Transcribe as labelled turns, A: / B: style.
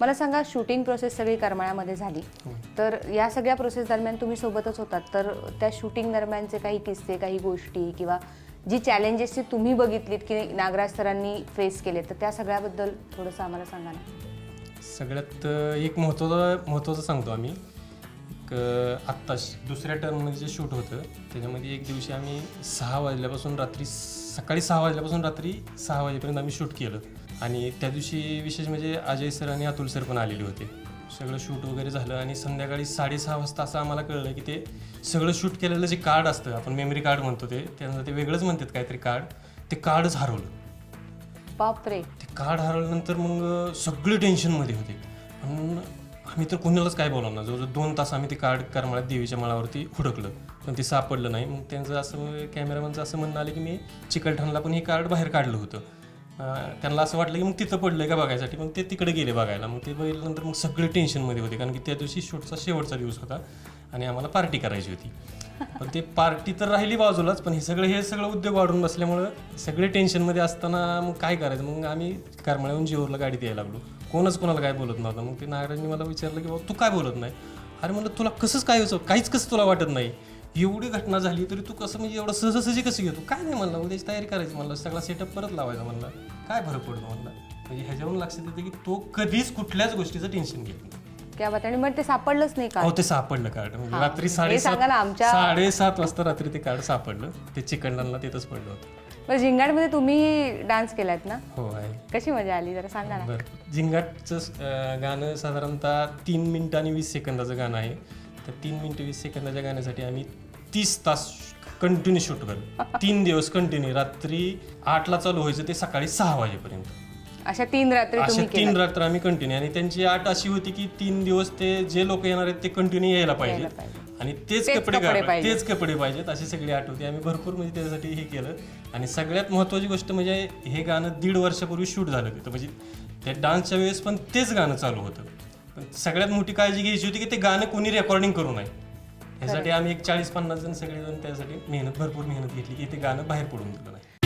A: मला सांगा, shooting process सगळी करमाळ्यामध्ये झाली, तर या सगळ्या प्रोसेस दरम्यान तुम्ही सोबतच होतात, तर त्या शूटिंग दरम्यानचे काही किस्से, काही गोष्टी किंवा जी चॅलेंजेस तुम्ही बघितलीत की नागराज सरांनी फेस केले, तर त्या सगळ्याबद्दल थोडंसं आम्हाला सांगा ना.
B: सगळ्यात एक महत्त्वाचं सांगतो आम्ही. आत्ता दुसऱ्या टर्ममध्ये जे शूट होतं त्याच्यामध्ये एक दिवशी आम्ही सकाळी 6 वाजल्यापासून रात्री 6 वाजेपर्यंत आम्ही शूट केलं. आणि त्या दिवशी विशेष म्हणजे अजय सर आणि अतुल सर पण आलेले होते. सगळं शूट वगैरे झालं आणि संध्याकाळी 6:30 वाजता असं आम्हाला कळलं की ते सगळं शूट केलेलं जे कार्ड असतं, आपण मेमरी कार्ड म्हणतो, त्यांना ते वेगळंच म्हणतात काहीतरी कार्ड, ते कार्डच हरवलं.
A: बापरे.
B: ते कार्ड हरवल्यानंतर मग सगळे टेन्शनमध्ये होते. पण आम्ही तर कोणालाच काय बोलवलं ना. जवळजवळ 2 तास आम्ही ते कार्ड करमाळ्यात देवीच्या माळावरती हुडकलं, पण ते सापडलं नाही. मग त्यांचं असं कॅमेरामॅनचं असं म्हणणं आलं की मी चिकलठाणला पण हे कार्ड बाहेर काढलं होतं. त्यांना असं वाटलं की मग तिथं पडलं का बघायसाठी. मग ते तिकडे गेले बघायला. मग ते बघितल्यानंतर मग सगळे टेन्शनमध्ये होते, कारण की त्या दिवशी शूटचा शेवटचा दिवस होता आणि आम्हाला पार्टी करायची होती. पण ते पार्टी तर राहिली बाजूलाच, पण हे सगळं उद्योग वाढून बसल्यामुळं सगळे टेन्शनमध्ये असताना मग काय करायचं. मग आम्ही करमाळ्याहून जेऊरला गाडीत यायला लागलो. कोणच कोणाला काय बोलत नव्हतं. मग ते नागराजनी मला विचारलं की बाबा तू काय बोलत नाही. अरे म्हणलं तुला कसंच काय होतं, काहीच कसं तुला वाटत नाही. एवढी घटना झाली तरी तू कसं म्हणजे एवढं सहजासहजी कसं घेतो. काय नाही म्हणलं, उद्याची तयारी करायची म्हणलं, सगळा सेटअप परत लावायचा म्हणलं, काय फरक पडतो म्हणलं. म्हणजे ह्याच्यावरून लक्षात येतं की तो कधीच कुठल्याच गोष्टीचं टेन्शन घेत नाही.
A: क्या बात. आणि मग ते सापडलंच नाही का?
B: हो, ते सापडलं कार्ड. म्हणजे रात्री
A: सांगा ना.
B: 7:30 वाजता रात्री ते कार्ड सापडलं. ते चिकलठाणला तिथंच पडलं होतं.
A: बरं, झिंगाटमध्ये तुम्ही डान्स केलात ना?
B: हो आहे.
A: कशी मजा आली जरा सांगा ना.
B: बरं, झिंगाटचं गाणं साधारणतः 3 मिनिटं आणि 20 सेकंदाचं गाणं आहे. तर 3 मिनिटं 20 सेकंदाच्या गाण्यासाठी आम्ही 30 तास कंटिन्यू शूट केलं. 3 दिवस कंटिन्यू. रात्री 8ला चालू व्हायचं ते सकाळी 6 वाजेपर्यंत.
A: अशा 3 रात्री
B: अशा
A: तुम्ही
B: 3 रात्र आम्ही कंटिन्यू. आणि त्यांची अट अशी होती की 3 दिवस ते जे लोक येणार आहेत ते कंटिन्यू यायला पाहिजेत आणि तेच कपडे पाहिजेत, अशी सगळी अट होती. आम्ही भरपूर म्हणजे त्याच्यासाठी हे केलं. आणि सगळ्यात महत्त्वाची गोष्ट म्हणजे हे गाणं 1.5 वर्षापूर्वी शूट झालं तिथं. म्हणजे त्या डान्सच्या वेळेस पण तेच गाणं चालू होतं. पण सगळ्यात मोठी काळजी घ्यायची होती की ते गाणं कोणी रेकॉर्डिंग करू नये. ह्यासाठी आम्ही एक 40-50 जण सगळेजण त्यासाठी भरपूर मेहनत घेतली की ते गाणं बाहेर पडून दिलं नाही.